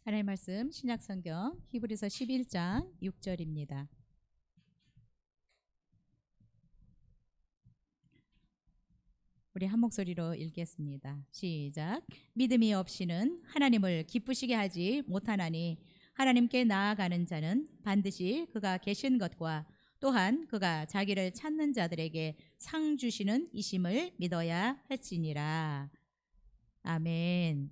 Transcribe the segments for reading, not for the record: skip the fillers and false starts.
하나님의 말씀 신약성경 히브리서 11장 6절입니다. 우리 한 목소리로 읽겠습니다. 시작. 믿음이 없이는 하나님을 기쁘시게 하지 못하나니 하나님께 나아가는 자는 반드시 그가 계신 것과 또한 그가 자기를 찾는 자들에게 상 주시는 이심을 믿어야 할지니라. 아멘.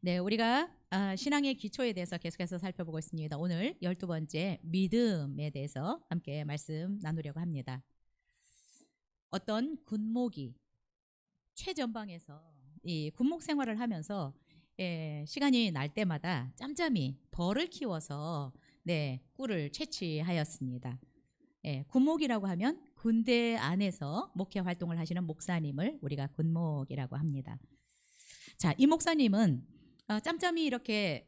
네, 우리가 신앙의 기초에 대해서 계속해서 살펴보고 있습니다. 오늘 12번째 믿음에 대해서 함께 말씀 나누려고 합니다. 어떤 군목이 최전방에서 이 군목 생활을 하면서 시간이 날 때마다 짬짬이 벌을 키워서 꿀을 채취하였습니다. 군목이라고 하면 군대 안에서 목회 활동을 하시는 목사님을 우리가 군목이라고 합니다. 자, 이 목사님은 짬짬이 이렇게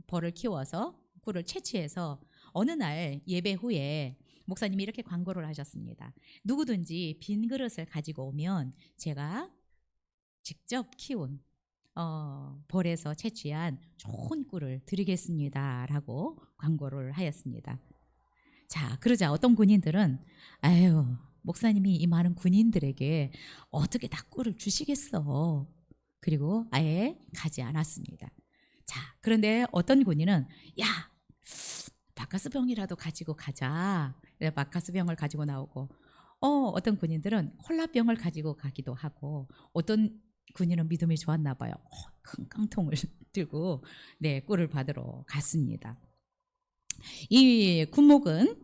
벌을 키워서 꿀을 채취해서 어느 날 예배 후에 목사님이 이렇게 광고를 하셨습니다. 누구든지 빈 그릇을 가지고 오면 제가 직접 키운 벌에서 채취한 좋은 꿀을 드리겠습니다 라고 광고를 하였습니다. 자, 그러자 어떤 군인들은 아유, 목사님이 이 많은 군인들에게 어떻게 다 꿀을 주시겠어. 그리고 아예 가지 않았습니다. 자, 그런데 어떤 군인은 야, 바카스병이라도 가지고 가자. 바카스병을 가지고 나오고 어떤 군인들은 콜라병을 가지고 가기도 하고 어떤 군인은 믿음이 좋았나 봐요. 큰 깡통을 들고 꿀을 받으러 갔습니다. 이 군목은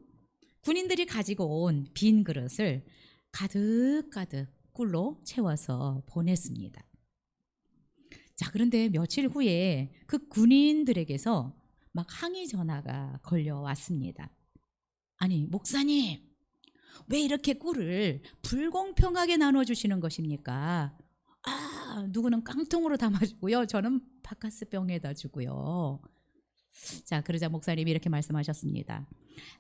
군인들이 가지고 온 빈 그릇을 가득가득 꿀로 채워서 보냈습니다. 자, 그런데 며칠 후에 그 군인들에게서 막 항의 전화가 걸려왔습니다. 아니, 목사님, 왜 이렇게 꿀을 불공평하게 나눠주시는 것입니까? 누구는 깡통으로 담아주고요. 저는 바카스병에다 주고요. 자, 그러자 목사님이 이렇게 말씀하셨습니다.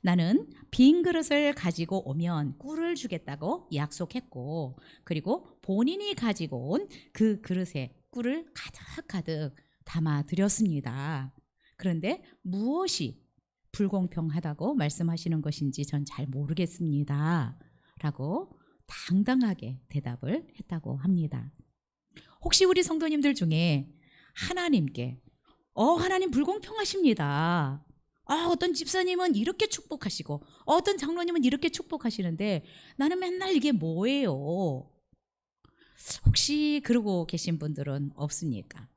나는 빈 그릇을 가지고 오면 꿀을 주겠다고 약속했고, 그리고 본인이 가지고 온 그 그릇에 꿀을 가득가득 담아드렸습니다. 그런데 무엇이 불공평하다고 말씀하시는 것인지 전 잘 모르겠습니다 라고 당당하게 대답을 했다고 합니다. 혹시 우리 성도님들 중에 하나님께 하나님 불공평하십니다. 어떤 집사님은 이렇게 축복하시고 어떤 장로님은 이렇게 축복하시는데 나는 맨날 이게 뭐예요? 혹시 그러고 계신 분들은 없습니까?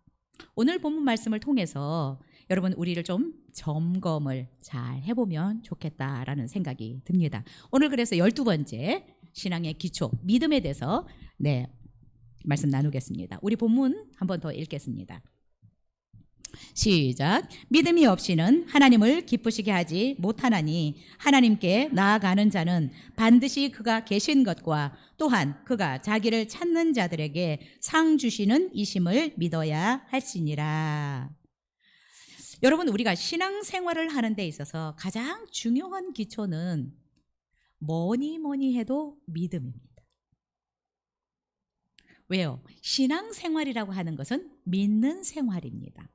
오늘 본문 말씀을 통해서 여러분 우리를 좀 점검을 잘 해보면 좋겠다라는 생각이 듭니다. 오늘 그래서 12번째 신앙의 기초 믿음에 대해서 말씀 나누겠습니다. 우리 본문 한 번 더 읽겠습니다. 시작. 믿음이 없이는 하나님을 기쁘시게 하지 못하나니 하나님께 나아가는 자는 반드시 그가 계신 것과 또한 그가 자기를 찾는 자들에게 상 주시는 이심을 믿어야 할지니라. 여러분, 우리가 신앙생활을 하는 데 있어서 가장 중요한 기초는 뭐니 해도 믿음입니다. 왜요? 신앙생활이라고 하는 것은 믿는 생활입니다.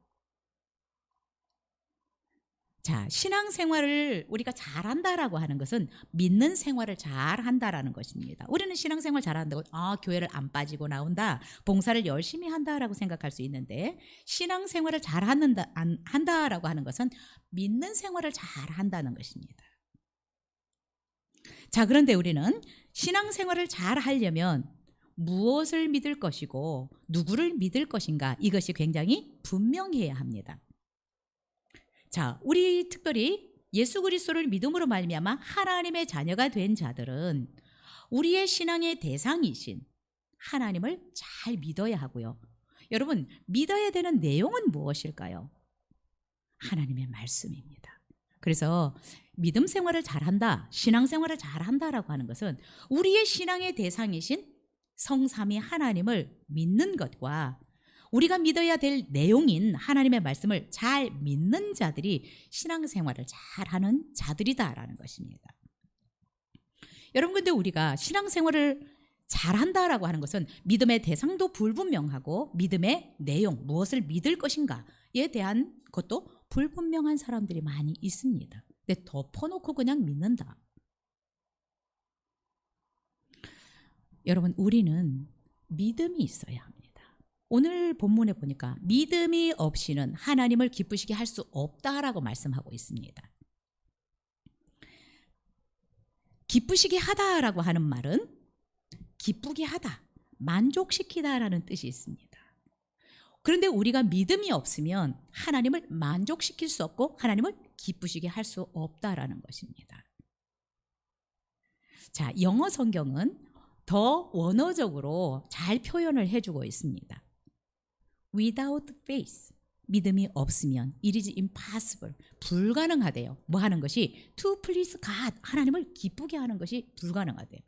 자, 신앙생활을 우리가 잘한다라고 하는 것은 믿는 생활을 잘한다라는 것입니다. 우리는 신앙생활 잘한다고 교회를 안 빠지고 나온다, 봉사를 열심히 한다라고 생각할 수 있는데 신앙생활을 한다라고 하는 것은 믿는 생활을 잘한다는 것입니다. 자, 그런데 우리는 신앙생활을 잘하려면 무엇을 믿을 것이고 누구를 믿을 것인가, 이것이 굉장히 분명해야 합니다. 자, 우리 특별히 예수 그리스도를 믿음으로 말미암아 하나님의 자녀가 된 자들은 우리의 신앙의 대상이신 하나님을 잘 믿어야 하고요. 여러분, 믿어야 되는 내용은 무엇일까요? 하나님의 말씀입니다. 그래서 믿음 생활을 잘한다, 신앙 생활을 잘한다라고 하는 것은 우리의 신앙의 대상이신 성삼위 하나님을 믿는 것과 우리가 믿어야 될 내용인 하나님의 말씀을 잘 믿는 자들이 신앙생활을 잘하는 자들이다라는 것입니다. 여러분, 근데 우리가 신앙생활을 잘한다라고 하는 것은 믿음의 대상도 불분명하고 믿음의 내용, 무엇을 믿을 것인가에 대한 것도 불분명한 사람들이 많이 있습니다. 근데 덮어놓고 그냥 믿는다. 여러분, 우리는 믿음이 있어야 합니다. 오늘 본문에 보니까 믿음이 없이는 하나님을 기쁘시게 할 수 없다라고 말씀하고 있습니다. 기쁘시게 하다라고 하는 말은 기쁘게 하다, 만족시키다라는 뜻이 있습니다. 그런데 우리가 믿음이 없으면 하나님을 만족시킬 수 없고 하나님을 기쁘시게 할 수 없다라는 것입니다. 자, 영어 성경은 더 원어적으로 잘 표현을 해주고 있습니다. Without faith, 믿음이 없으면 it is impossible, 불가능하대요. 뭐 하는 것이? To please God, 하나님을 기쁘게 하는 것이 불가능하대요.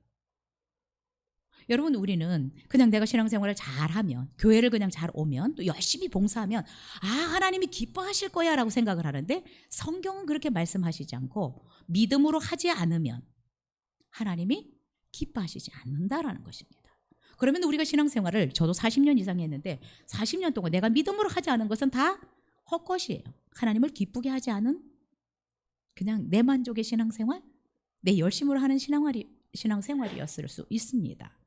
여러분, 우리는 그냥 내가 신앙생활을 잘하면, 교회를 그냥 잘 오면, 또 열심히 봉사하면 하나님이 기뻐하실 거야 라고 생각을 하는데, 성경은 그렇게 말씀하시지 않고 믿음으로 하지 않으면 하나님이 기뻐하시지 않는다라는 것입니다. 그러면 우리가 신앙생활을, 저도 40년 이상 했는데 40년 동안 내가 믿음으로 하지 않은 것은 다 헛것이에요. 하나님을 기쁘게 하지 않은 그냥 내 만족의 신앙생활, 내 열심으로 하는 신앙생활이었을 수 있습니다.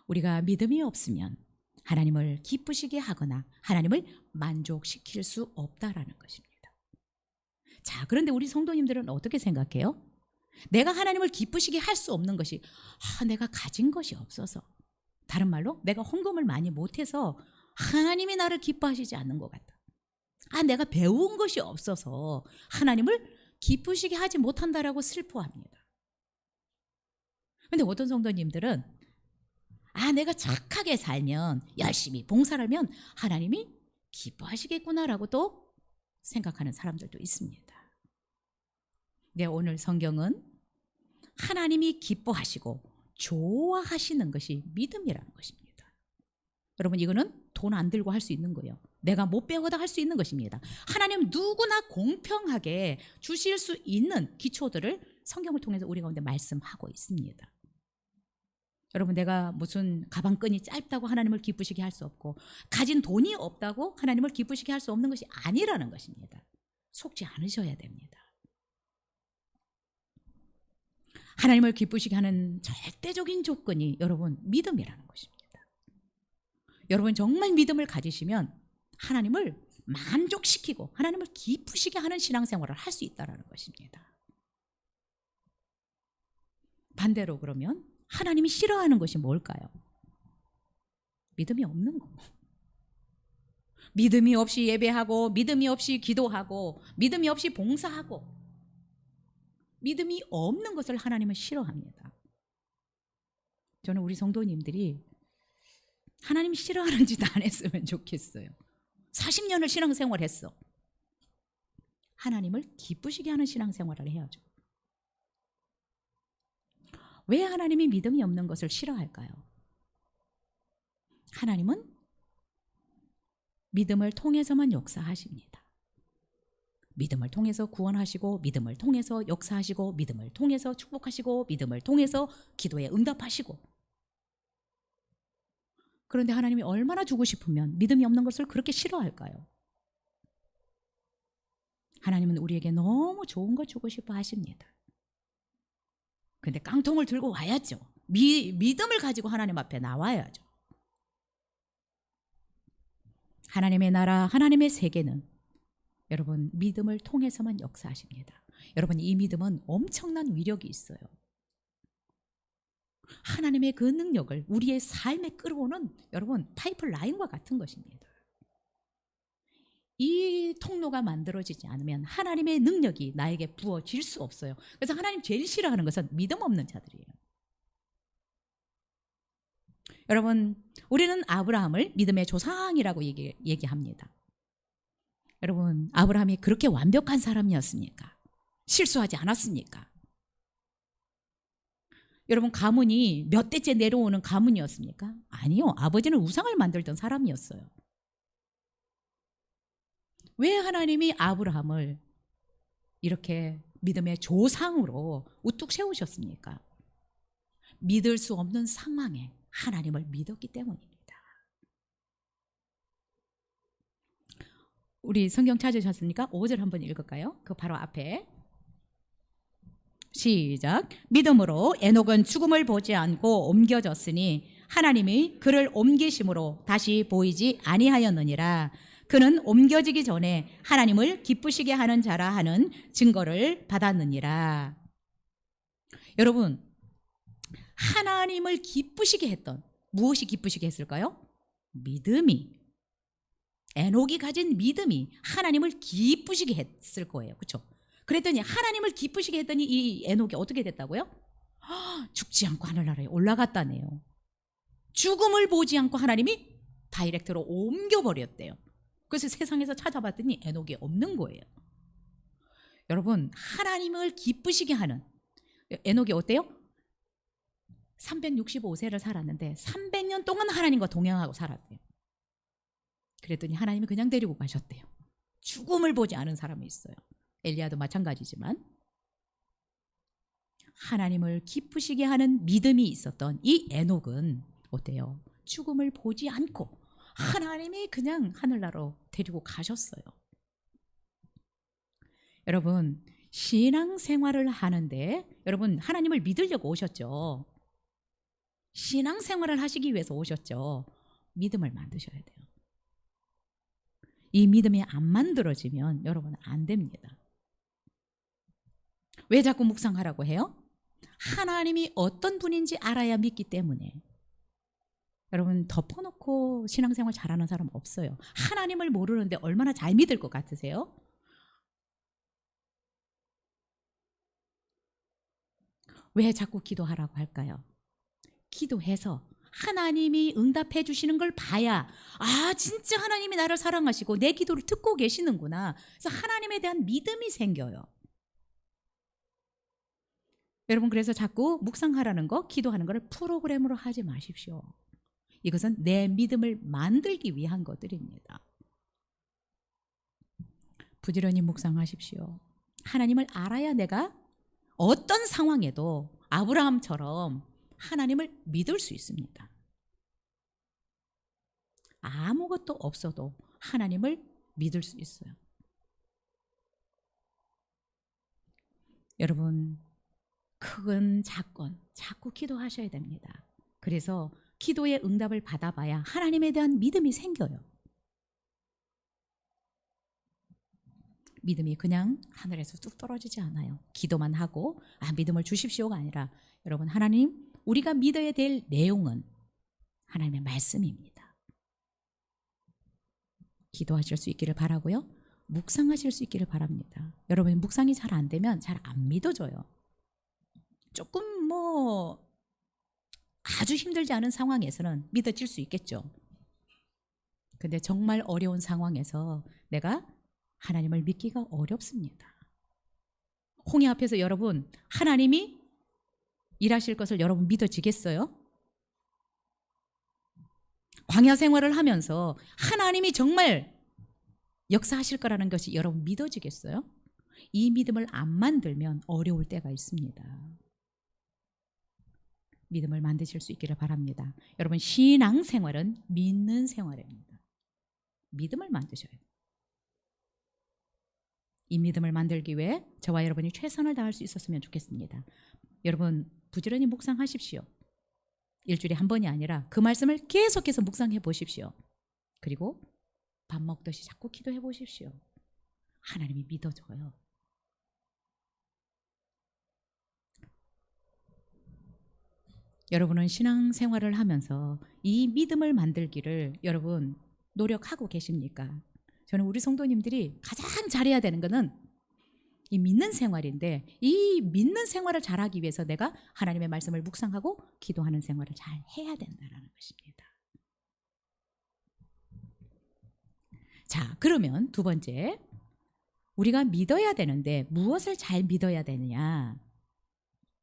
우리가 믿음이 없으면 하나님을 기쁘시게 하거나 하나님을 만족시킬 수 없다라는 것입니다. 자, 그런데 우리 성도님들은 어떻게 생각해요? 내가 하나님을 기쁘시게 할 수 없는 것이 내가 가진 것이 없어서, 다른 말로 내가 헌금을 많이 못해서 하나님이 나를 기뻐하시지 않는 것 같다. 내가 배운 것이 없어서 하나님을 기쁘시게 하지 못한다라고 슬퍼합니다. 그런데 어떤 성도님들은 내가 착하게 살면, 열심히 봉사를 하면 하나님이 기뻐하시겠구나라고 또 생각하는 사람들도 있습니다. 네, 오늘 성경은 하나님이 기뻐하시고 좋아하시는 것이 믿음이라는 것입니다. 여러분, 이거는 돈 안 들고 할 수 있는 거예요. 내가 못 배워도 할 수 있는 것입니다. 하나님 누구나 공평하게 주실 수 있는 기초들을 성경을 통해서 우리 가운데 말씀하고 있습니다. 여러분, 내가 무슨 가방끈이 짧다고 하나님을 기쁘시게 할 수 없고, 가진 돈이 없다고 하나님을 기쁘시게 할 수 없는 것이 아니라는 것입니다. 속지 않으셔야 됩니다. 하나님을 기쁘시게 하는 절대적인 조건이 여러분 믿음이라는 것입니다. 여러분 정말 믿음을 가지시면 하나님을 만족시키고 하나님을 기쁘시게 하는 신앙생활을 할 수 있다는 것입니다. 반대로 그러면 하나님이 싫어하는 것이 뭘까요? 믿음이 없는 거. 믿음이 없이 예배하고, 믿음이 없이 기도하고, 믿음이 없이 봉사하고, 믿음이 없는 것을 하나님은 싫어합니다. 저는 우리 성도님들이 하나님 싫어하는 짓 안 했으면 좋겠어요. 40년을 신앙생활 했어. 하나님을 기쁘시게 하는 신앙생활을 해야죠. 왜 하나님이 믿음이 없는 것을 싫어할까요? 하나님은 믿음을 통해서만 역사하십니다. 믿음을 통해서 구원하시고, 믿음을 통해서 역사하시고, 믿음을 통해서 축복하시고, 믿음을 통해서 기도에 응답하시고. 그런데 하나님이 얼마나 주고 싶으면 믿음이 없는 것을 그렇게 싫어할까요? 하나님은 우리에게 너무 좋은 거 주고 싶어 하십니다. 근데 깡통을 들고 와야죠. 믿음을 가지고 하나님 앞에 나와야죠. 하나님의 나라, 하나님의 세계는 여러분 믿음을 통해서만 역사하십니다. 여러분, 이 믿음은 엄청난 위력이 있어요. 하나님의 그 능력을 우리의 삶에 끌어오는 여러분 파이프라인과 같은 것입니다. 이 통로가 만들어지지 않으면 하나님의 능력이 나에게 부어질 수 없어요. 그래서 하나님 제일 싫어하는 것은 믿음 없는 자들이에요. 여러분, 우리는 아브라함을 믿음의 조상이라고 얘기합니다. 여러분, 아브라함이 그렇게 완벽한 사람이었습니까? 실수하지 않았습니까? 여러분, 가문이 몇 대째 내려오는 가문이었습니까? 아니요. 아버지는 우상을 만들던 사람이었어요. 왜 하나님이 아브라함을 이렇게 믿음의 조상으로 우뚝 세우셨습니까? 믿을 수 없는 상황에 하나님을 믿었기 때문입니다. 우리 성경 찾으셨습니까? 5절 한번 읽을까요? 그 바로 앞에. 시작. 믿음으로 에녹은 죽음을 보지 않고 옮겨졌으니 하나님이 그를 옮기심으로 다시 보이지 아니하였느니라. 그는 옮겨지기 전에 하나님을 기쁘시게 하는 자라 하는 증거를 받았느니라. 여러분, 하나님을 기쁘시게 했던, 무엇이 기쁘시게 했을까요? 믿음이, 에녹이 가진 믿음이 하나님을 기쁘시게 했을 거예요. 그렇죠? 그랬더니 하나님을 기쁘시게 했더니 이 에녹이 어떻게 됐다고요? 죽지 않고 하늘나라에 올라갔다네요. 죽음을 보지 않고 하나님이 다이렉트로 옮겨버렸대요. 그래서 세상에서 찾아봤더니 에녹이 없는 거예요. 여러분, 하나님을 기쁘시게 하는, 에녹이 어때요? 365세를 살았는데 300년 동안 하나님과 동행하고 살았대요. 그랬더니 하나님이 그냥 데리고 가셨대요. 죽음을 보지 않은 사람이 있어요. 엘리야도 마찬가지지만 하나님을 기쁘시게 하는 믿음이 있었던 이 에녹은 어때요? 죽음을 보지 않고 하나님이 그냥 하늘나라로 데리고 가셨어요. 여러분, 신앙생활을 하는데 여러분 하나님을 믿으려고 오셨죠. 신앙생활을 하시기 위해서 오셨죠. 믿음을 만드셔야 돼요. 이 믿음이 안 만들어지면 여러분 안 됩니다. 왜 자꾸 묵상하라고 해요? 하나님이 어떤 분인지 알아야 믿기 때문에. 여러분, 덮어놓고 신앙생활 잘하는 사람 없어요. 하나님을 모르는데 얼마나 잘 믿을 것 같으세요? 왜 자꾸 기도하라고 할까요? 기도해서 하나님이 응답해 주시는 걸 봐야 진짜 하나님이 나를 사랑하시고 내 기도를 듣고 계시는구나. 그래서 하나님에 대한 믿음이 생겨요. 여러분, 그래서 자꾸 묵상하라는 거, 기도하는 거를 프로그램으로 하지 마십시오. 이것은 내 믿음을 만들기 위한 것들입니다. 부지런히 묵상하십시오. 하나님을 알아야 내가 어떤 상황에도 아브라함처럼 하나님을 믿을 수 있습니다. 아무것도 없어도 하나님을 믿을 수 있어요. 여러분, 큰 작건 자꾸 기도하셔야 됩니다. 그래서 기도의 응답을 받아봐야 하나님에 대한 믿음이 생겨요. 믿음이 그냥 하늘에서 뚝 떨어지지 않아요. 기도만 하고 믿음을 주십시오가 아니라 여러분, 하나님, 우리가 믿어야 될 내용은 하나님의 말씀입니다. 기도하실 수 있기를 바라고요. 묵상하실 수 있기를 바랍니다. 여러분, 묵상이 잘 안 되면 잘 안 믿어져요. 조금 아주 힘들지 않은 상황에서는 믿어질 수 있겠죠. 근데 정말 어려운 상황에서 내가 하나님을 믿기가 어렵습니다. 홍해 앞에서 여러분, 하나님이 일하실 것을 여러분 믿어지겠어요? 광야 생활을 하면서 하나님이 정말 역사하실 거라는 것이 여러분 믿어지겠어요? 이 믿음을 안 만들면 어려울 때가 있습니다. 믿음을 만드실 수 있기를 바랍니다. 여러분, 신앙생활은 믿는 생활입니다. 믿음을 만드셔야 돼요. 이 믿음을 만들기 위해 저와 여러분이 최선을 다할 수 있었으면 좋겠습니다. 여러분, 부지런히 묵상하십시오. 일주일에 한 번이 아니라 그 말씀을 계속해서 묵상해 보십시오. 그리고 밥 먹듯이 자꾸 기도해 보십시오. 하나님이 믿어져요. 여러분은 신앙생활을 하면서 이 믿음을 만들기를 여러분 노력하고 계십니까? 저는 우리 성도님들이 가장 잘해야 되는 것은 이 믿는 생활인데, 이 믿는 생활을 잘하기 위해서 내가 하나님의 말씀을 묵상하고 기도하는 생활을 잘 해야 된다는 것입니다. 자, 그러면 두 번째, 우리가 믿어야 되는데 무엇을 잘 믿어야 되느냐?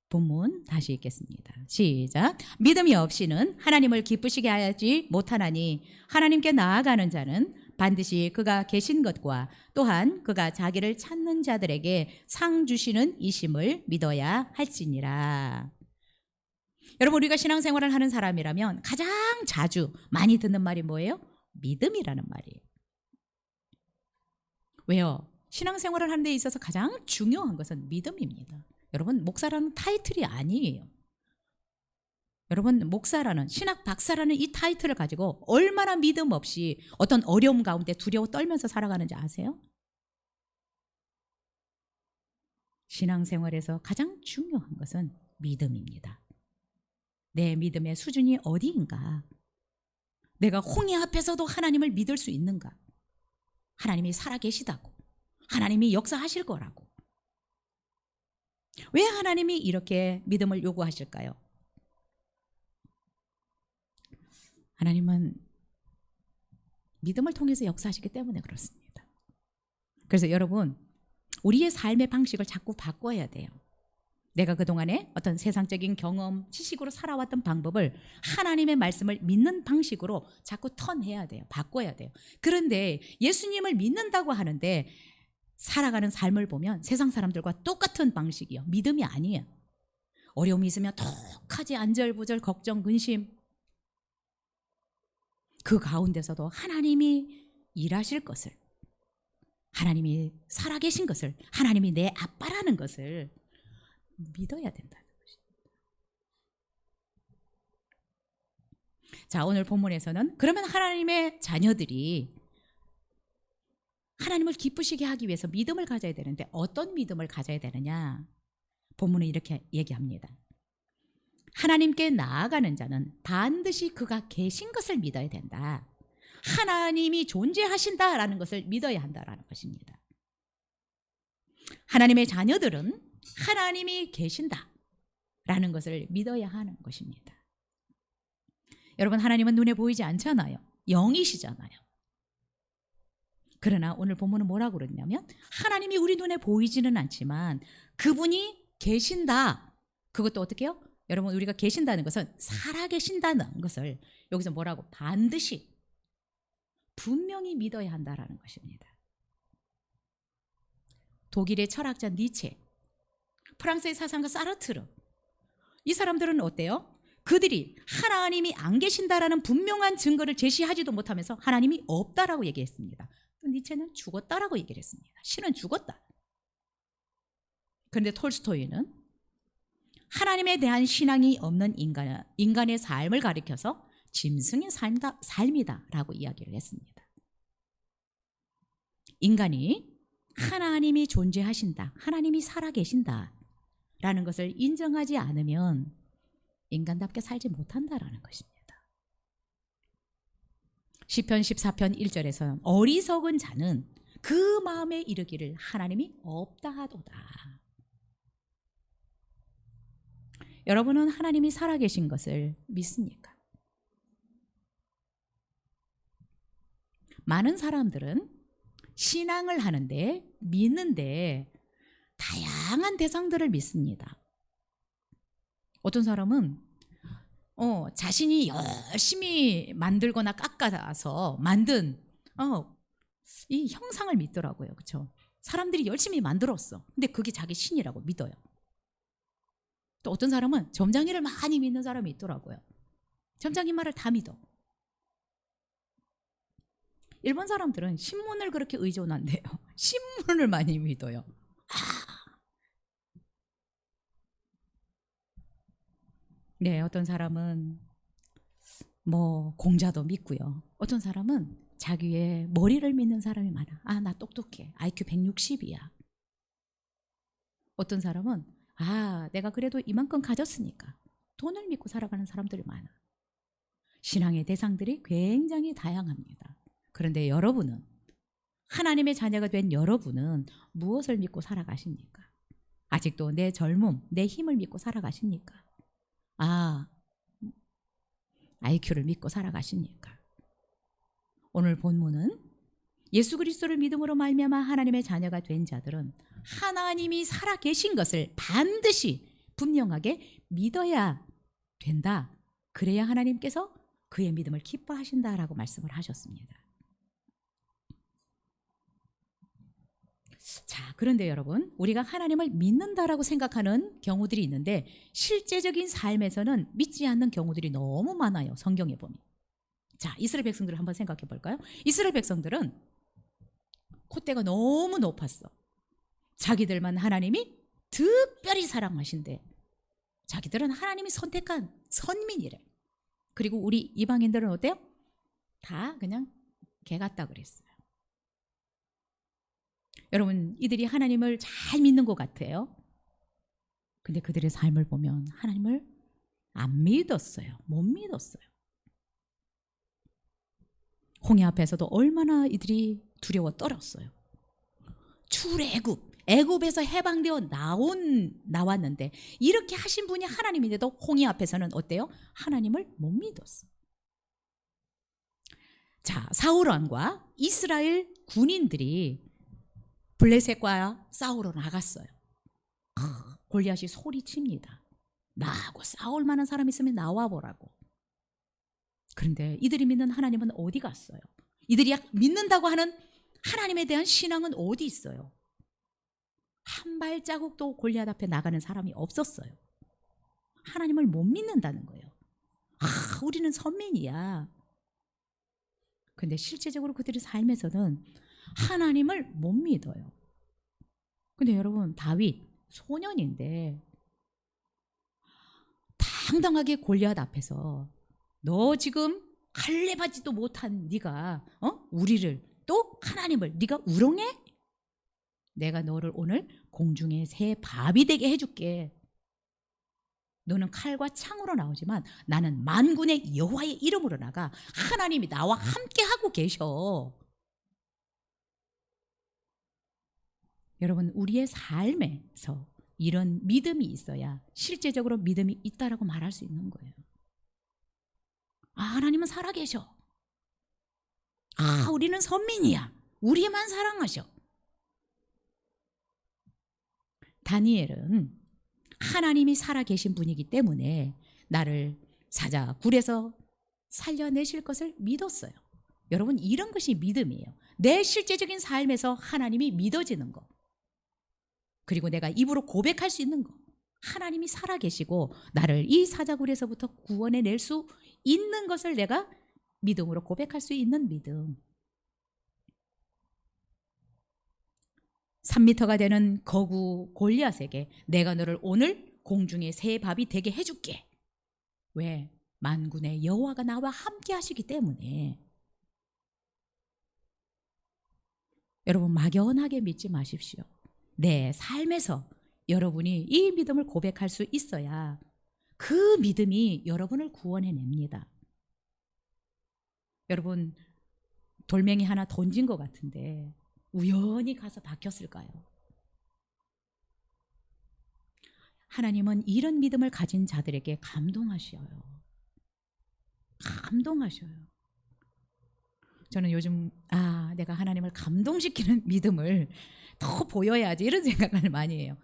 본문 다시 읽겠습니다. 시작. 믿음이 없이는 하나님을 기쁘시게 하지 못하나니 하나님께 나아가는 자는 반드시 그가 계신 것과 또한 그가 자기를 찾는 자들에게 상 주시는 이심을 믿어야 할지니라. 여러분, 우리가 신앙생활을 하는 사람이라면 가장 자주 많이 듣는 말이 뭐예요? 믿음이라는 말이에요. 왜요? 신앙생활을 하는 데 있어서 가장 중요한 것은 믿음입니다. 여러분, 목사라는 타이틀이 아니에요. 여러분, 목사라는, 신학 박사라는 이 타이틀을 가지고 얼마나 믿음 없이 어떤 어려움 가운데 두려워 떨면서 살아가는지 아세요? 신앙생활에서 가장 중요한 것은 믿음입니다. 내 믿음의 수준이 어디인가? 내가 홍해 앞에서도 하나님을 믿을 수 있는가? 하나님이 살아계시다고, 하나님이 역사하실 거라고. 왜 하나님이 이렇게 믿음을 요구하실까요? 하나님은 믿음을 통해서 역사하시기 때문에 그렇습니다. 그래서 여러분, 우리의 삶의 방식을 자꾸 바꿔야 돼요. 내가 그동안에 어떤 세상적인 경험, 지식으로 살아왔던 방법을 하나님의 말씀을 믿는 방식으로 자꾸 턴해야 돼요. 바꿔야 돼요. 그런데 예수님을 믿는다고 하는데 살아가는 삶을 보면 세상 사람들과 똑같은 방식이요. 믿음이 아니에요. 어려움이 있으면 톡하지 안절부절 걱정, 근심. 그 가운데서도 하나님이 일하실 것을, 하나님이 살아계신 것을, 하나님이 내 아빠라는 것을 믿어야 된다는 것입니다. 자, 오늘 본문에서는 그러면 하나님의 자녀들이 하나님을 기쁘시게 하기 위해서 믿음을 가져야 되는데 어떤 믿음을 가져야 되느냐? 본문은 이렇게 얘기합니다. 하나님께 나아가는 자는 반드시 그가 계신 것을 믿어야 된다. 하나님이 존재하신다라는 것을 믿어야 한다라는 것입니다. 하나님의 자녀들은 하나님이 계신다라는 것을 믿어야 하는 것입니다. 여러분, 하나님은 눈에 보이지 않잖아요. 영이시잖아요. 그러나 오늘 본문은 뭐라고 그러냐면 하나님이 우리 눈에 보이지는 않지만 그분이 계신다. 그것도 어떻게 해요? 여러분, 우리가 계신다는 것은 살아계신다는 것을 여기서 뭐라고? 반드시 분명히 믿어야 한다라는 것입니다. 독일의 철학자 니체, 프랑스의 사상가 사르트르, 이 사람들은 어때요? 그들이 하나님이 안 계신다라는 분명한 증거를 제시하지도 못하면서 하나님이 없다라고 얘기했습니다. 니체는 죽었다라고 얘기를 했습니다. 신은 죽었다. 그런데 톨스토이는 하나님에 대한 신앙이 없는 인간의 삶을 가리켜서 짐승의 삶이다라고 이야기를 했습니다. 인간이 하나님이 존재하신다, 하나님이 살아계신다라는 것을 인정하지 않으면 인간답게 살지 못한다라는 것입니다. 시편 14편 1절에서 어리석은 자는 그 마음에 이르기를 하나님이 없다 하도다. 여러분은 하나님이 살아계신 것을 믿습니까? 많은 사람들은 신앙을 하는데, 믿는데 다양한 대상들을 믿습니다. 어떤 사람은 자신이 열심히 만들거나 깎아서 만든 이 형상을 믿더라고요. 그렇죠? 사람들이 열심히 만들었어. 근데 그게 자기 신이라고 믿어요. 또 어떤 사람은 점장이를 많이 믿는 사람이 있더라고요. 점장이 말을 다 믿어. 일본 사람들은 신문을 그렇게 의존한대요. 신문을 많이 믿어요. 네, 어떤 사람은 뭐 공자도 믿고요. 어떤 사람은 자기의 머리를 믿는 사람이 많아. 나 똑똑해. IQ 160이야. 어떤 사람은 내가 그래도 이만큼 가졌으니까 돈을 믿고 살아가는 사람들이 많아. 신앙의 대상들이 굉장히 다양합니다. 그런데 여러분은, 하나님의 자녀가 된 여러분은 무엇을 믿고 살아가십니까? 아직도 내 젊음, 내 힘을 믿고 살아가십니까? IQ를 믿고 살아가십니까? 오늘 본문은 예수 그리스도를 믿음으로 말미암아 하나님의 자녀가 된 자들은 하나님이 살아계신 것을 반드시 분명하게 믿어야 된다. 그래야 하나님께서 그의 믿음을 기뻐하신다라고 말씀을 하셨습니다. 자, 그런데 여러분, 우리가 하나님을 믿는다라고 생각하는 경우들이 있는데 실제적인 삶에서는 믿지 않는 경우들이 너무 많아요. 성경에 보면. 자, 이스라엘 백성들을 한번 생각해 볼까요? 이스라엘 백성들은 콧대가 너무 높았어. 자기들만 하나님이 특별히 사랑하신대. 자기들은 하나님이 선택한 선민이래. 그리고 우리 이방인들은 어때요? 다 그냥 개 같다 그랬어요. 여러분, 이들이 하나님을 잘 믿는 것 같아요. 근데 그들의 삶을 보면 하나님을 안 믿었어요. 못 믿었어요. 홍해 앞에서도 얼마나 이들이 두려워 떨었어요. 출애굽, 애굽에서 해방되어 나왔는데 이렇게 하신 분이 하나님인데도 홍해 앞에서는 어때요? 하나님을 못 믿었어요. 자, 사울 왕과 이스라엘 군인들이 블레셋과 싸우러 나갔어요. 골리앗이 소리칩니다. 나하고 싸울 만한 사람 있으면 나와보라고. 그런데 이들이 믿는 하나님은 어디 갔어요? 이들이 믿는다고 하는 하나님에 대한 신앙은 어디 있어요? 한 발자국도 골리앗 앞에 나가는 사람이 없었어요. 하나님을 못 믿는다는 거예요. 우리는 선민이야. 근데 실제적으로 그들의 삶에서는 하나님을 못 믿어요. 근데 여러분, 다윗 소년인데 당당하게 골리앗 앞에서 너 지금 할례받지도 못한 네가 우리를 또 하나님을 네가 우롱해? 내가 너를 오늘 공중의 새 밥이 되게 해줄게. 너는 칼과 창으로 나오지만 나는 만군의 여호와의 이름으로 나가. 하나님이 나와 함께하고 계셔. 여러분, 우리의 삶에서 이런 믿음이 있어야 실제적으로 믿음이 있다라고 말할 수 있는 거예요. 하나님은 살아계셔. 우리는 선민이야. 우리만 사랑하셔. 다니엘은 하나님이 살아계신 분이기 때문에 나를 사자 굴에서 살려내실 것을 믿었어요. 여러분, 이런 것이 믿음이에요. 내 실제적인 삶에서 하나님이 믿어지는 거. 그리고 내가 입으로 고백할 수 있는 거. 하나님이 살아계시고 나를 이 사자굴에서부터 구원해낼 수 있는 것을 내가 믿음으로 고백할 수 있는 믿음. 3미터가 되는 거구 골리앗에게 내가 너를 오늘 공중의 새 밥이 되게 해줄게. 왜? 만군의 여호와가 나와 함께 하시기 때문에. 여러분, 막연하게 믿지 마십시오. 내 삶에서 여러분이 이 믿음을 고백할 수 있어야 그 믿음이 여러분을 구원해냅니다. 여러분, 돌멩이 하나 던진 것 같은데 우연히 가서 박혔을까요? 하나님은 이런 믿음을 가진 자들에게 감동하셔요. 감동하셔요. 저는 요즘 내가 하나님을 감동시키는 믿음을 더 보여야지 이런 생각을 많이 해요.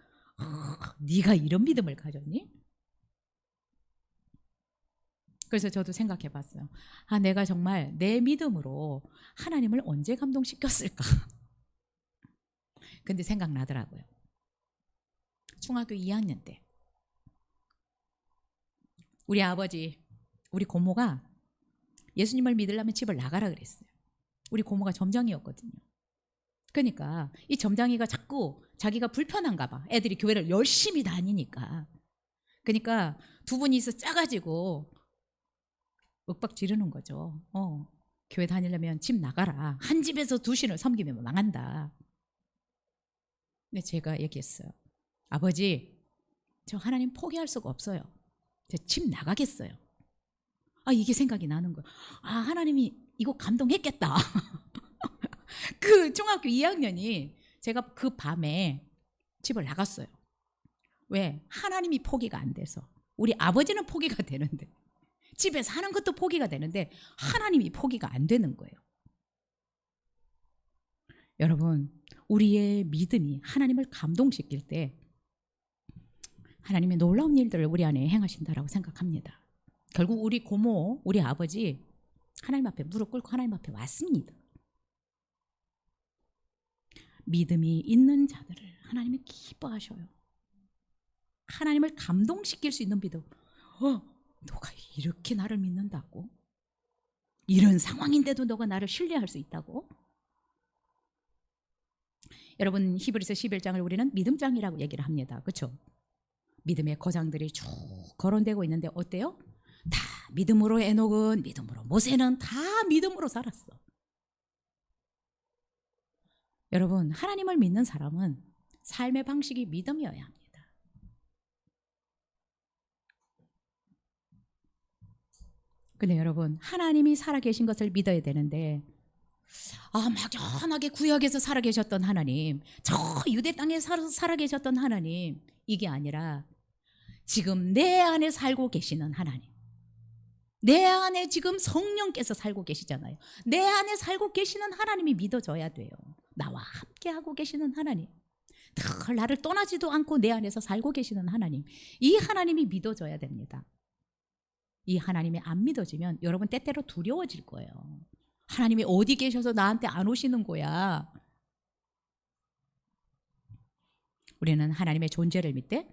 네가 이런 믿음을 가졌니? 그래서 저도 생각해 봤어요. 내가 정말 내 믿음으로 하나님을 언제 감동시켰을까? 근데 생각나더라고요. 중학교 2학년 때 우리 아버지, 우리 고모가 예수님을 믿으려면 집을 나가라 그랬어요. 우리 고모가 점장이었거든요. 그러니까 이 점장이가 자꾸 자기가 불편한가 봐. 애들이 교회를 열심히 다니니까. 그러니까 두 분이서 짜가지고 윽박 지르는 거죠. 교회 다니려면 집 나가라. 한 집에서 두 신을 섬기면 망한다. 근데 제가 얘기했어요. 아버지, 저 하나님 포기할 수가 없어요. 저 집 나가겠어요. 이게 생각이 나는 거예요. 하나님이 이거 감동했겠다. 그 중학교 2학년이 제가 그 밤에 집을 나갔어요. 왜? 하나님이 포기가 안 돼서. 우리 아버지는 포기가 되는데, 집에 사는 것도 포기가 되는데 하나님이 포기가 안 되는 거예요. 여러분, 우리의 믿음이 하나님을 감동시킬 때 하나님의 놀라운 일들을 우리 안에 행하신다라고 생각합니다. 결국 우리 고모, 우리 아버지 하나님 앞에 무릎 꿇고 하나님 앞에 왔습니다. 믿음이 있는 자들을 하나님이 기뻐하셔요. 하나님을 감동시킬 수 있는 믿음. 너가 이렇게 나를 믿는다고? 이런 상황인데도 너가 나를 신뢰할 수 있다고? 여러분, 히브리서 11장을 우리는 믿음장이라고 얘기를 합니다. 그렇죠? 믿음의 거장들이 쭉 거론되고 있는데 어때요? 다 믿음으로 에녹은, 믿음으로 모세는 다 믿음으로 살았어. 여러분, 하나님을 믿는 사람은 삶의 방식이 믿음이어야 합니다. 근데 여러분, 하나님이 살아계신 것을 믿어야 되는데 막연하게 구약에서 살아계셨던 하나님, 저 유대 땅에 살아계셨던 하나님, 이게 아니라 지금 내 안에 살고 계시는 하나님, 내 안에 지금 성령께서 살고 계시잖아요. 내 안에 살고 계시는 하나님이 믿어져야 돼요. 나와 함께하고 계시는 하나님, 늘 나를 떠나지도 않고 내 안에서 살고 계시는 하나님, 이 하나님이 믿어져야 됩니다. 이 하나님이 안 믿어지면 여러분 때때로 두려워질 거예요. 하나님이 어디 계셔서 나한테 안 오시는 거야. 우리는 하나님의 존재를 믿되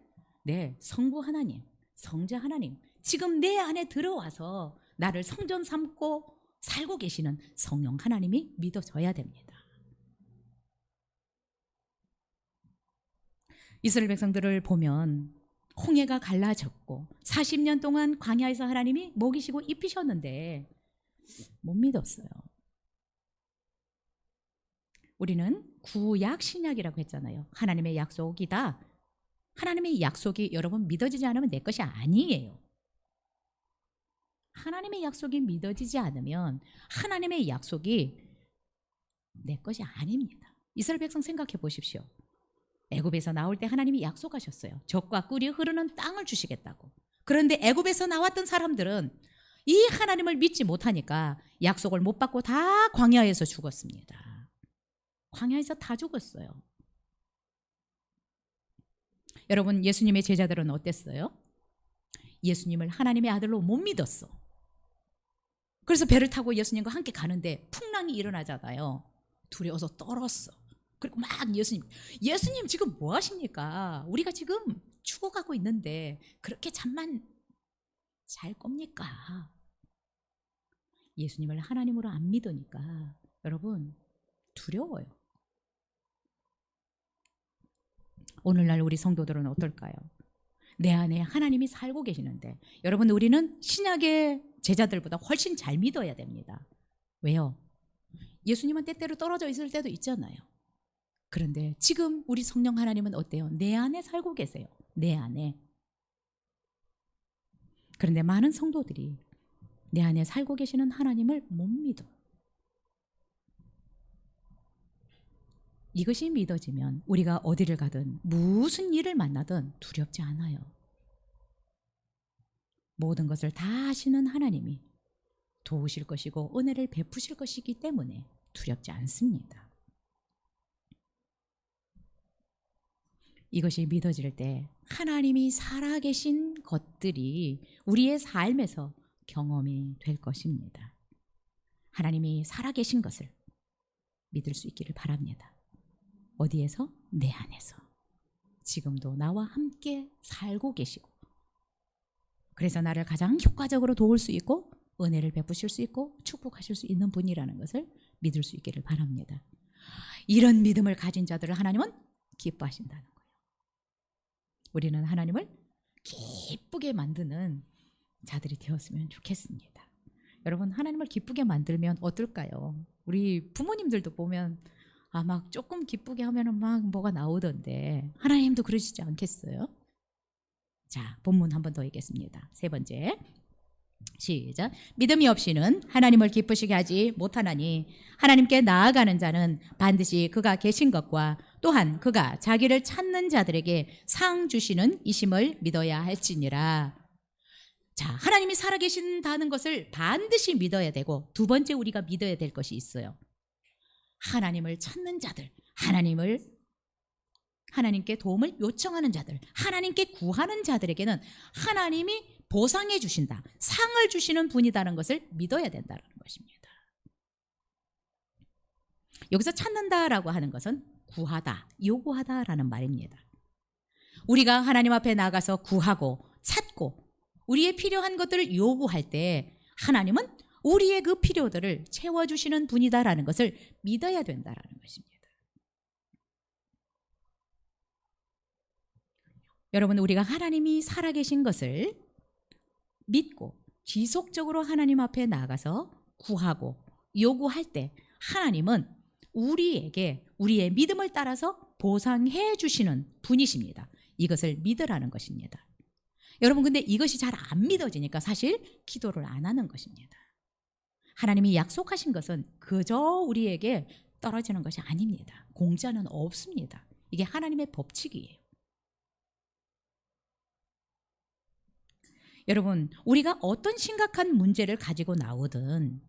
성부 하나님, 성자 하나님, 지금 내 안에 들어와서 나를 성전 삼고 살고 계시는 성령 하나님이 믿어져야 됩니다. 이스라엘 백성들을 보면 홍해가 갈라졌고 40년 동안 광야에서 하나님이 먹이시고 입히셨는데 못 믿었어요. 우리는 구약 신약이라고 했잖아요. 하나님의 약속이다. 하나님의 약속이 여러분 믿어지지 않으면 내 것이 아니에요. 하나님의 약속이 믿어지지 않으면 하나님의 약속이 내 것이 아닙니다. 이스라엘 백성 생각해 보십시오. 애굽에서 나올 때 하나님이 약속하셨어요. 젖과 꿀이 흐르는 땅을 주시겠다고. 그런데 애굽에서 나왔던 사람들은 이 하나님을 믿지 못하니까 약속을 못 받고 다 광야에서 죽었습니다. 광야에서 다 죽었어요. 여러분, 예수님의 제자들은 어땠어요? 예수님을 하나님의 아들로 못 믿었어. 그래서 배를 타고 예수님과 함께 가는데 풍랑이 일어나잖아요. 두려워서 떨었어. 그리고 막 예수님 지금 뭐 하십니까? 우리가 지금 죽어가고 있는데 그렇게 잠만 잘 겁니까? 예수님을 하나님으로 안 믿으니까 여러분 두려워요. 오늘날 우리 성도들은 어떨까요? 내 안에 하나님이 살고 계시는데 여러분, 우리는 신약의 제자들보다 훨씬 잘 믿어야 됩니다. 왜요? 예수님은 때때로 떨어져 있을 때도 있잖아요. 그런데 지금 우리 성령 하나님은 어때요? 내 안에 살고 계세요. 내 안에. 그런데 많은 성도들이 내 안에 살고 계시는 하나님을 못 믿어. 이것이 믿어지면 우리가 어디를 가든 무슨 일을 만나든 두렵지 않아요. 모든 것을 다 아시는 하나님이 도우실 것이고 은혜를 베푸실 것이기 때문에 두렵지 않습니다. 이것이 믿어질 때 하나님이 살아계신 것들이 우리의 삶에서 경험이 될 것입니다. 하나님이 살아계신 것을 믿을 수 있기를 바랍니다. 어디에서? 내 안에서. 지금도 나와 함께 살고 계시고, 그래서 나를 가장 효과적으로 도울 수 있고 은혜를 베푸실 수 있고 축복하실 수 있는 분이라는 것을 믿을 수 있기를 바랍니다. 이런 믿음을 가진 자들을 하나님은 기뻐하신다는 거예요. 우리는 하나님을 기쁘게 만드는 자들이 되었으면 좋겠습니다. 여러분, 하나님을 기쁘게 만들면 어떨까요? 우리 부모님들도 보면 막 조금 기쁘게 하면은 막 뭐가 나오던데 하나님도 그러시지 않겠어요? 자, 본문 한 번 더 읽겠습니다. 세 번째, 시작. 믿음이 없이는 하나님을 기쁘시게 하지 못하나니 하나님께 나아가는 자는 반드시 그가 계신 것과 또한 그가 자기를 찾는 자들에게 상 주시는 이심을 믿어야 할지니라. 자, 하나님이 살아계신다는 것을 반드시 믿어야 되고, 두 번째 우리가 믿어야 될 것이 있어요. 하나님을 찾는 자들, 하나님께 도움을 요청하는 자들, 하나님께 구하는 자들에게는 하나님이 보상해 주신다, 상을 주시는 분이라는 것을 믿어야 된다는 것입니다. 여기서 찾는다라고 하는 것은 구하다, 요구하다라는 말입니다. 우리가 하나님 앞에 나가서 구하고 찾고 우리의 필요한 것들을 요구할 때 하나님은 우리의 그 필요들을 채워주시는 분이다라는 것을 믿어야 된다라는 것입니다. 여러분, 우리가 하나님이 살아계신 것을 믿고 지속적으로 하나님 앞에 나가서 구하고 요구할 때 하나님은 우리에게 우리의 믿음을 따라서 보상해 주시는 분이십니다. 이것을 믿으라는 것입니다. 여러분, 근데 이것이 잘 안 믿어지니까 사실 기도를 안 하는 것입니다. 하나님이 약속하신 것은 그저 우리에게 떨어지는 것이 아닙니다. 공짜는 없습니다. 이게 하나님의 법칙이에요. 여러분, 우리가 어떤 심각한 문제를 가지고 나오든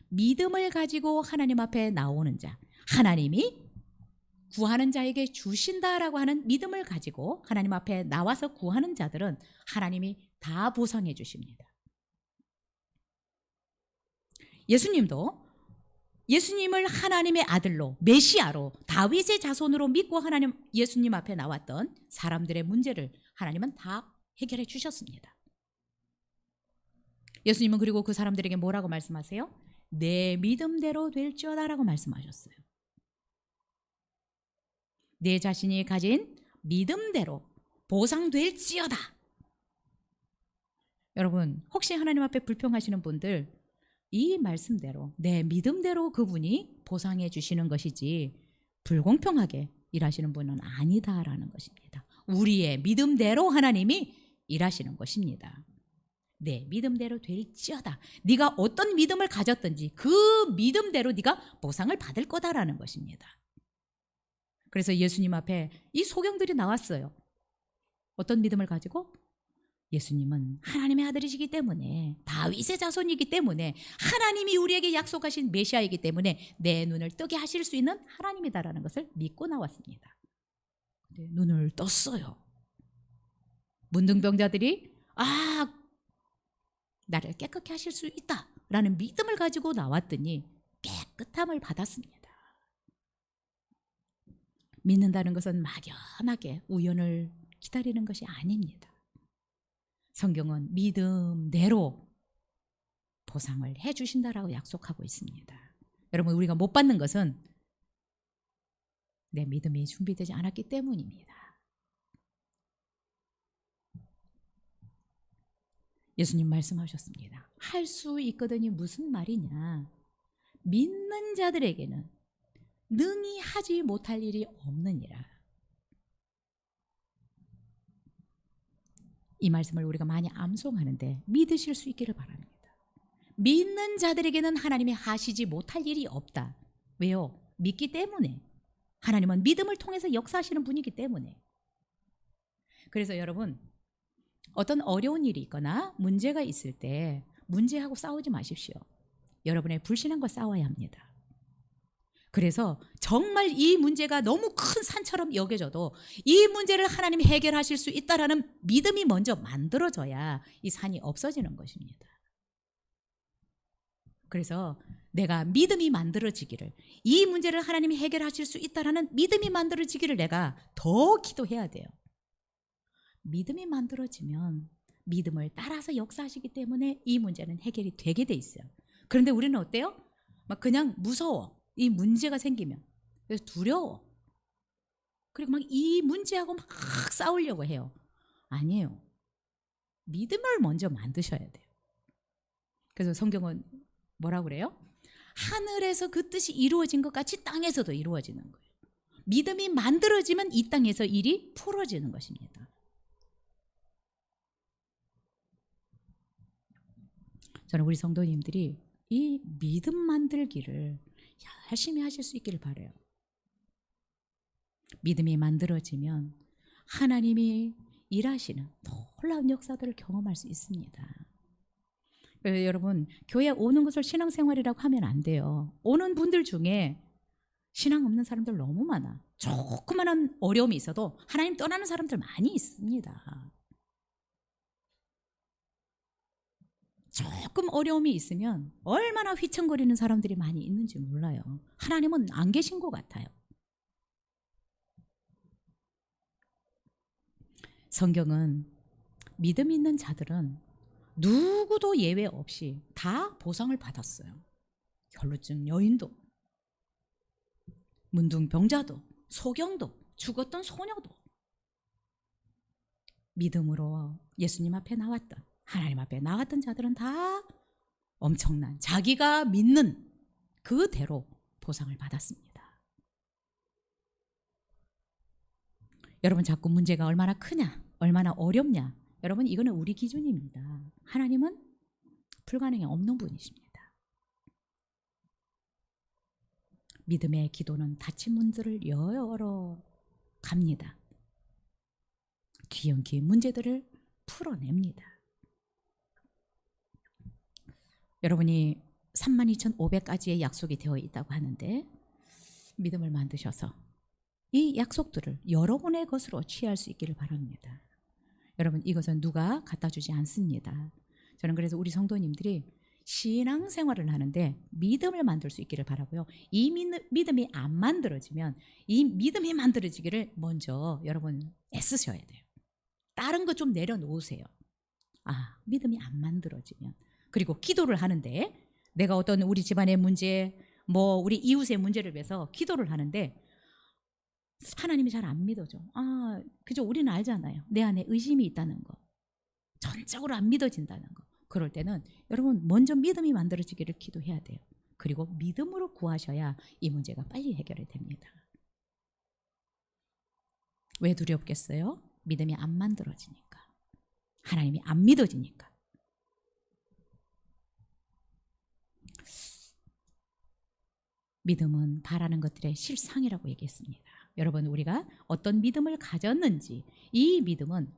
믿음을 가지고 하나님 앞에 나오는 자, 하나님이 구하는 자에게 주신다라고 하는 믿음을 가지고 하나님 앞에 나와서 구하는 자들은 하나님이 다 보상해 주십니다. 예수님도 예수님을 하나님의 아들로 메시아로 다윗의 자손으로 믿고 하나님 예수님 앞에 나왔던 사람들의 문제를 하나님은 다 해결해 주셨습니다. 예수님은 그리고 그 사람들에게 뭐라고 말씀하세요? 내 믿음대로 될지어다라고 말씀하셨어요. 내 자신이 가진 믿음대로 보상될지어다. 여러분, 혹시 하나님 앞에 불평하시는 분들, 이 말씀대로 내 믿음대로 그분이 보상해 주시는 것이지 불공평하게 일하시는 분은 아니다라는 것입니다. 우리의 믿음대로 하나님이 일하시는 것입니다. 내 믿음대로 될지어다. 네가 어떤 믿음을 가졌든지 그 믿음대로 네가 보상을 받을 거다라는 것입니다. 그래서 예수님 앞에 이 소경들이 나왔어요. 어떤 믿음을 가지고? 예수님은 하나님의 아들이시기 때문에, 다윗의 자손이기 때문에, 하나님이 우리에게 약속하신 메시아이기 때문에 내 눈을 뜨게 하실 수 있는 하나님이다라는 것을 믿고 나왔습니다. 근데 눈을 떴어요. 문둥병자들이 나를 깨끗게 하실 수 있다라는 믿음을 가지고 나왔더니 깨끗함을 받았습니다. 믿는다는 것은 막연하게 우연을 기다리는 것이 아닙니다. 성경은 믿음대로 보상을 해주신다라고 약속하고 있습니다. 여러분, 우리가 못 받는 것은 내 믿음이 준비되지 않았기 때문입니다. 예수님 말씀하셨습니다. 할 수 있거든이 무슨 말이냐? 믿는 자들에게는 능히 하지 못할 일이 없느니라. 이 말씀을 우리가 많이 암송하는데 믿으실 수 있기를 바랍니다. 믿는 자들에게는 하나님이 하시지 못할 일이 없다. 왜요? 믿기 때문에. 하나님은 믿음을 통해서 역사하시는 분이기 때문에. 그래서 여러분, 어떤 어려운 일이 있거나 문제가 있을 때 문제하고 싸우지 마십시오. 여러분의 불신앙과 싸워야 합니다. 그래서 정말 이 문제가 너무 큰 산처럼 여겨져도 이 문제를 하나님이 해결하실 수 있다라는 믿음이 먼저 만들어져야 이 산이 없어지는 것입니다. 그래서 내가 믿음이 만들어지기를, 이 문제를 하나님이 해결하실 수 있다라는 믿음이 만들어지기를 내가 더 기도해야 돼요. 믿음이 만들어지면 믿음을 따라서 역사하시기 때문에 이 문제는 해결이 되게 돼 있어요. 그런데 우리는 어때요? 막 그냥 무서워. 이 문제가 생기면. 그래서 두려워. 그리고 막 이 문제하고 막 싸우려고 해요. 아니에요. 믿음을 먼저 만드셔야 돼요. 그래서 성경은 뭐라고 그래요? 하늘에서 그 뜻이 이루어진 것 같이 땅에서도 이루어지는 거예요. 믿음이 만들어지면 이 땅에서 일이 풀어지는 것입니다. 저는 우리 성도님들이 이 믿음 만들기를 열심히 하실 수 있기를 바라요. 믿음이 만들어지면 하나님이 일하시는 놀라운 역사들을 경험할 수 있습니다. 여러분, 교회 오는 것을 신앙생활이라고 하면 안 돼요. 오는 분들 중에 신앙 없는 사람들 너무 많아. 조그만한 어려움이 있어도 하나님 떠나는 사람들 많이 있습니다. 조금 어려움이 있으면 얼마나 휘청거리는 사람들이 많이 있는지 몰라요. 하나님은 안 계신 것 같아요. 성경은 믿음 있는 자들은 누구도 예외 없이 다 보상을 받았어요. 혈루증 여인도, 문둥병자도, 소경도, 죽었던 소녀도 믿음으로 예수님 앞에 나왔던, 하나님 앞에 나왔던 자들은 다 엄청난 자기가 믿는 그대로 보상을 받았습니다. 여러분, 자꾸 문제가 얼마나 크냐, 얼마나 어렵냐, 여러분 이거는 우리 기준입니다. 하나님은 불가능이 없는 분이십니다. 믿음의 기도는 닫힌 문들을 열어 갑니다. 귀연기의 문제들을 풀어냅니다. 여러분이 32,500가지의 약속이 되어 있다고 하는데 믿음을 만드셔서 이 약속들을 여러분의 것으로 취할 수 있기를 바랍니다. 여러분, 이것은 누가 갖다 주지 않습니다. 저는 그래서 우리 성도님들이 신앙생활을 하는데 믿음을 만들 수 있기를 바라고요. 이 믿음이 안 만들어지면 이 믿음이 만들어지기를 먼저 여러분 애쓰셔야 돼요. 다른 거 좀 내려놓으세요. 믿음이 안 만들어지면. 그리고 기도를 하는데 내가 어떤 우리 집안의 문제, 우리 이웃의 문제를 위해서 기도를 하는데 하나님이 잘 안 믿어져. 그죠? 우리는 알잖아요. 내 안에 의심이 있다는 거. 전적으로 안 믿어진다는 거. 그럴 때는 여러분 먼저 믿음이 만들어지기를 기도해야 돼요. 그리고 믿음으로 구하셔야 이 문제가 빨리 해결이 됩니다. 왜 두렵겠어요? 믿음이 안 만들어지니까. 하나님이 안 믿어지니까. 믿음은 바라는 것들의 실상이라고 얘기했습니다. 여러분, 우리가 어떤 믿음을 가졌는지, 이 믿음은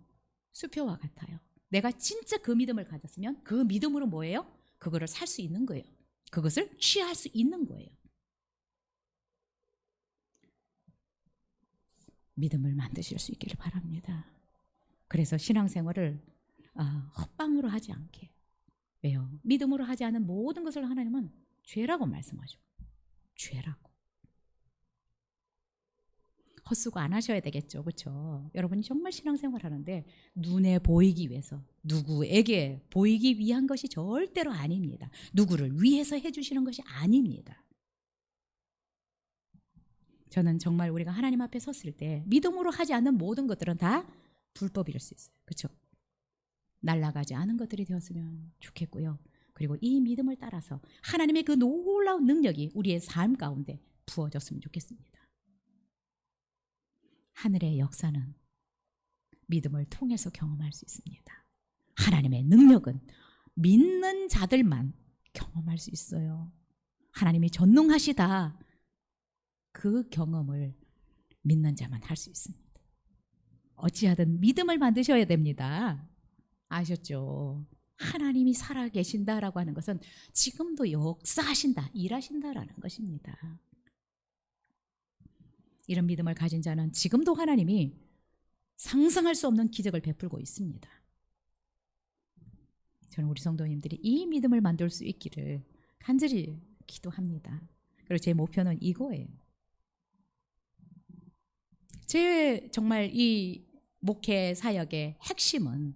수표와 같아요. 내가 진짜 그 믿음을 가졌으면 그 믿음으로 뭐예요? 그거를 살 수 있는 거예요. 그것을 취할 수 있는 거예요. 믿음을 만드실 수 있기를 바랍니다. 그래서 신앙생활을 헛방으로 하지 않게. 왜요? 믿음으로 하지 않은 모든 것을 하나님은 죄라고 말씀하죠. 죄라고. 헛수고 안 하셔야 되겠죠. 그렇죠? 여러분이 정말 신앙생활 하는데 눈에 보이기 위해서, 누구에게 보이기 위한 것이 절대로 아닙니다. 누구를 위해서 해주시는 것이 아닙니다. 저는 정말 우리가 하나님 앞에 섰을 때 믿음으로 하지 않는 모든 것들은 다 불법일 수 있어요. 그렇죠? 날아가지 않은 것들이 되었으면 좋겠고요. 그리고 이 믿음을 따라서 하나님의 그 놀라운 능력이 우리의 삶 가운데 부어졌으면 좋겠습니다. 하늘의 역사는 믿음을 통해서 경험할 수 있습니다. 하나님의 능력은 믿는 자들만 경험할 수 있어요. 하나님이 전능하시다. 그 경험을 믿는 자만 할 수 있습니다. 어찌하든 믿음을 만드셔야 됩니다. 아셨죠? 하나님이 살아계신다라고 하는 것은 지금도 역사하신다, 일하신다라는 것입니다. 이런 믿음을 가진 자는 지금도 하나님이 상상할 수 없는 기적을 베풀고 있습니다. 저는 우리 성도님들이 이 믿음을 만들 수 있기를 간절히 기도합니다. 그리고 제 목표는 이거예요. 제 정말 이 목회 사역의 핵심은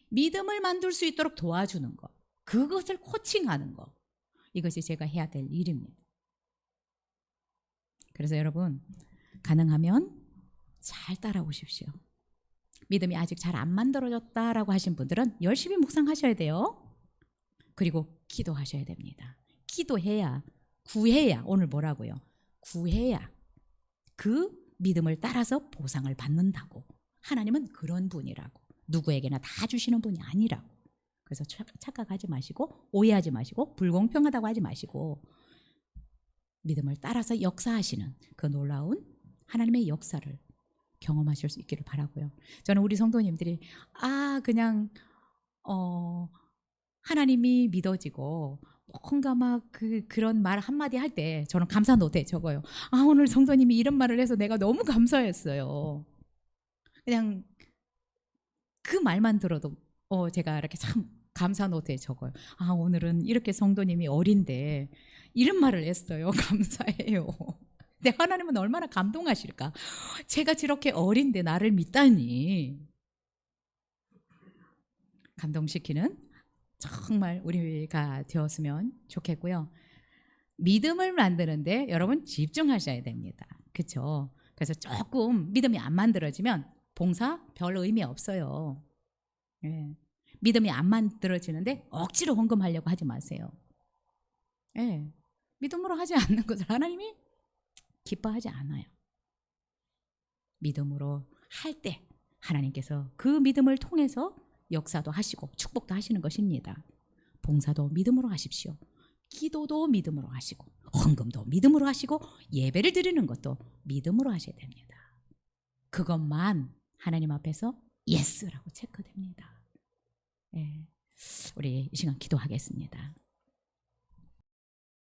믿음을 만들 수 있도록 도와주는 것, 그것을 코칭하는 것, 이것이 제가 해야 될 일입니다. 그래서 여러분, 가능하면 잘 따라오십시오. 믿음이 아직 잘 안 만들어졌다라고 하신 분들은 열심히 묵상하셔야 돼요. 그리고 기도하셔야 됩니다. 기도해야, 구해야, 오늘 뭐라고요? 구해야 그 믿음을 따라서 보상을 받는다고. 하나님은 그런 분이라고. 누구에게나 다 주시는 분이 아니라고. 그래서 착각하지 마시고, 오해하지 마시고, 불공평하다고 하지 마시고, 믿음을 따라서 역사하시는 그 놀라운 하나님의 역사를 경험하실 수 있기를 바라고요. 저는 우리 성도님들이 그냥 하나님이 믿어지고 뭔가 막 그런 말 한마디 할 때 저는 감사 노트에 적어요. 오늘 성도님이 이런 말을 해서 내가 너무 감사했어요. 그냥 그 말만 들어도 제가 이렇게 참 감사 노트에 적어요. 오늘은 이렇게 성도님이 어린데 이런 말을 했어요. 감사해요. 근데 하나님은 얼마나 감동하실까. 제가 저렇게 어린데 나를 믿다니. 감동시키는 정말 우리가 되었으면 좋겠고요. 믿음을 만드는데 여러분 집중하셔야 됩니다. 그렇죠? 그래서 조금 믿음이 안 만들어지면 봉사 별 의미 없어요. 예. 믿음이 안 만들어지는데 억지로 헌금하려고 하지 마세요. 예. 믿음으로 하지 않는 것을 하나님이 기뻐하지 않아요. 믿음으로 할 때 하나님께서 그 믿음을 통해서 역사도 하시고 축복도 하시는 것입니다. 봉사도 믿음으로 하십시오. 기도도 믿음으로 하시고 헌금도 믿음으로 하시고 예배를 드리는 것도 믿음으로 하셔야 됩니다. 그것만 하나님 앞에서 예스라고 체크됩니다. 예. 우리 이 시간 기도하겠습니다.